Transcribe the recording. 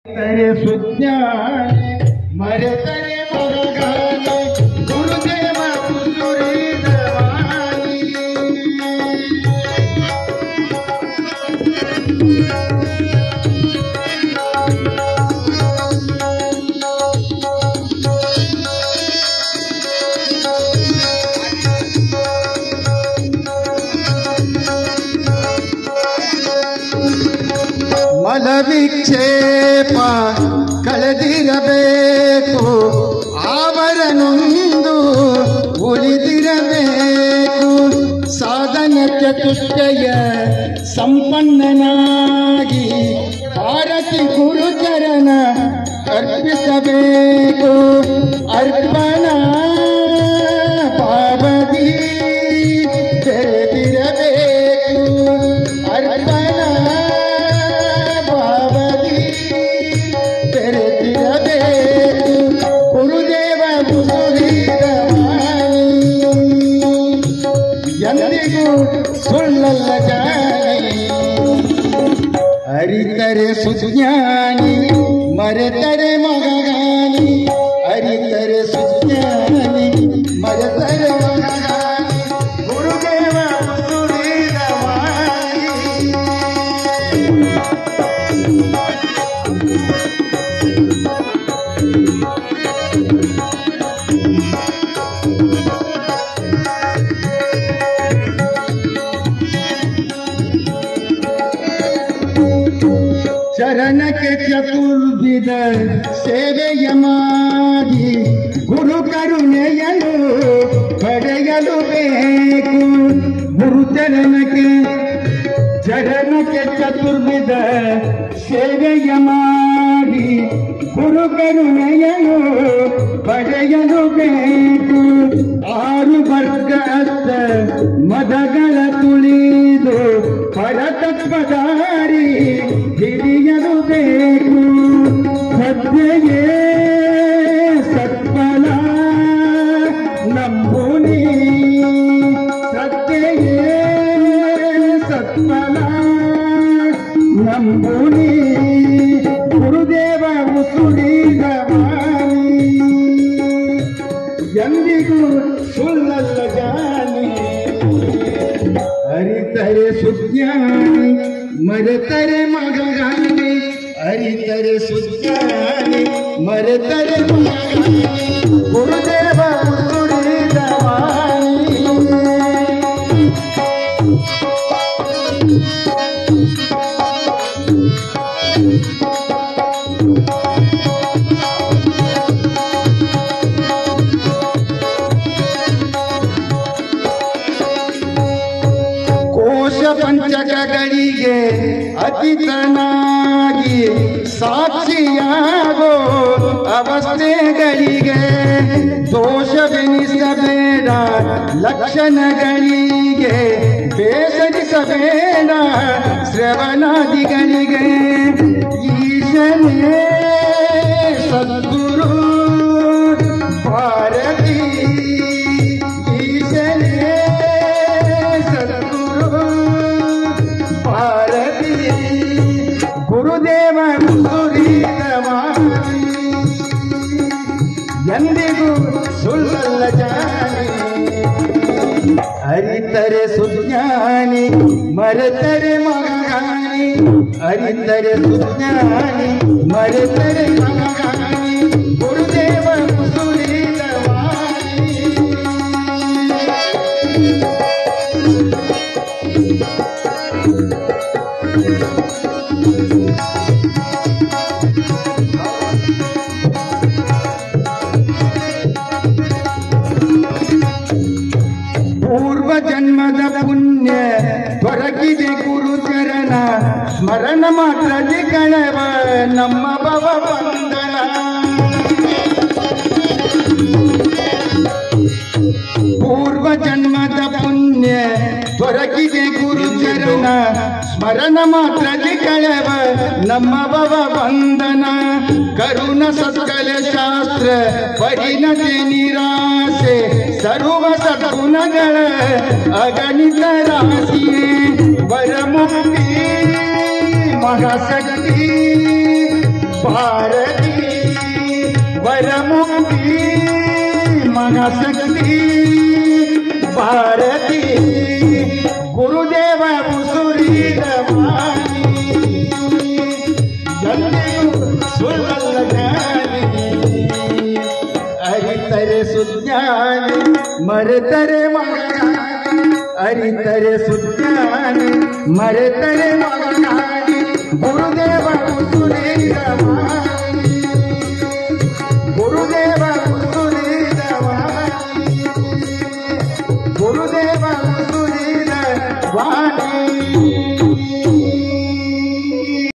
तरे सुज्ञान मरतरे मरगाने गुरुदेव कुसुरी दवानी मल विक्षेप कಳೆದಿರಬೇಕು ಆವರನೊಂದು ಉಳಿದಿರಬೇಕು ಸಾಧನ ಚತುಷ್ಟಯ ಸಂಪನ್ನನಾಗಿ ಭಾರತಿ ಗುರುಚರಣ ಅರ್ಪಿಸಬೇಕು ಅರ್ಪಣ ಪಾವದಿ ತೆರೆದಿರಬೇಕು ಅರ್ಪಣ ಸುಳ್ಳಲ್ಲ ಜಾನಿ ಅರಿತರೆ ಸುಜ್ಞಾನಿ ಮರೆತರೆ ಮಗಗಾನಿ ಅರಿತರೆ ಸುಜ್ಞಾನಿ ಮರೆತರೆ ಮಗಗಾನಿ ಗುರುದೇವ ಸುರಿದವಾನಿ ಚರಣಕ್ಕೆ ಚತುರ್ವಿಧ ಸೇವೆಯ ಮಾಡಿ ಗುರು ಕರುಣೆಯಲು ಪಡೆಯಲು ಬೇಕು ಗುರುಚರಣಕ್ಕೆ ಚತುರ್ವಿಧ ಸೇವೆಯ ಮಾಡಿ ಗುರು ಕರುಣೆಯಲು ಪಡೆಯಲು ಬೇಕು ಆರು ವರ್ಗದ ಮದಗಳ ತುಳಿದು ಪರತತ್ವದಾರಿ ಹಿಡಿಯಲು ಬೇಕು ಸತ್ಯಯೇ ಸತ್ಫಲ ನಂಬುನಿ ಸತ್ಯಯೇ ಸತ್ಫಲ ನಂಬುನಿ ಗುರುದೇವ ಉಸುಳಿದವಾನಿ ಎಂದಿಗೂ ಸುಳ್ಳಲ್ಲ ಜಾನಿ ಅರಿತರೆ ಸುಜ್ಞಾನಿ ಮರೆತರೆ ಮಗಗಾನಿ ಅರಿತರೆ ಸುಜ್ಞಾನಿ ಮರೆತರೆ ಮಗಗಾನಿ ಗುರುದೇವ ಉಸುಳಿದವಾನಿ ಪಂಚಕಗಳಿಗೆ ಅತಿಥನಾಗಿ ಸಾಕ್ಷಿಯಾಗೋ ಅವಸ್ಥೆಗಳಿಗೆ ದೋಷವೆನಿಸಬೇಡ ಲಕ್ಷಣಗಳಿಗೆ ಬೇಸರಿಸಬೇಡ ಶ್ರವಣಾದಿಗಳಿಗೆ ಈಶನೇ ಸದ್ಗುರು ಭಾರತಿ ಈಶನೇ ಗುರುದೇವ ಸುರಿದವಾನಿ ಎಂದಿಗೂ ಸುಳ್ಳಲ್ಲ ಜಾನಿ ಅರಿತರೆ ಸುಜ್ಞಾನಿ ಮರೆತರೆ ಮಗಗಾನಿ ಅರಿತರೆ ಸುಜ್ಞಾನಿ ಮರೆತರೆ ಮಗಗಾನಿ ಗುರುದೇವ ಸುರಿದವಾನಿ ಪೂರ್ವ ಜನ್ಮದ ಪುಣ್ಯ ದೊರಕಿದೆ ಗುರುಚರಣ ಸ್ಮರಣ ಮಾತ್ರ ಕಣವ ನಮ್ಮ ಭವ ಬಂಧನ ಪೂರ್ವ ಜನ್ಮದ ಪುಣ್ಯ ದೊರಕಿದೆ ಗುರುಚರಣ ಸ್ಮರಣ ಮಾತ್ರ ಕಳವ ನಮ್ಮ ಭವ ಬಂಧನ ಕರುಣ ಸತ್ಕಲ ಶಾಸ್ತ್ರ ಪರಿಣತಿ ನಿರಾಸೆ ಸರ್ವ ಸದ್ಗುಣಗಳ ಅಗಣಿತ ರಾಶಿಯೇ ವರಮುಕ್ತಿ ಮಹಾಶಕ್ತಿ ಭಾರತಿ ವರಮುಕ್ತಿ ಮಹಾಶಕ್ತಿ ಭಾರತಿ ಗುರುದೇವ ಮುಸುರಿದ ವಾಣಿ ಎಂದಿಗೂ ಸುಳ್ಳಲ್ಲ ಜ್ಞಾನಿ ಅರಿತರೆ ಸುಜ್ಞಾನಿ ಮರೆತರೆ ಮಗನಾಗಿ ಅರಿತರೆ ಸುಜ್ಞಾನಿ ಮರೆತರೆ ಮಗನಾಗಿ ಗುರುದೇವ ಮುಸುರಿದ ವಾಣಿ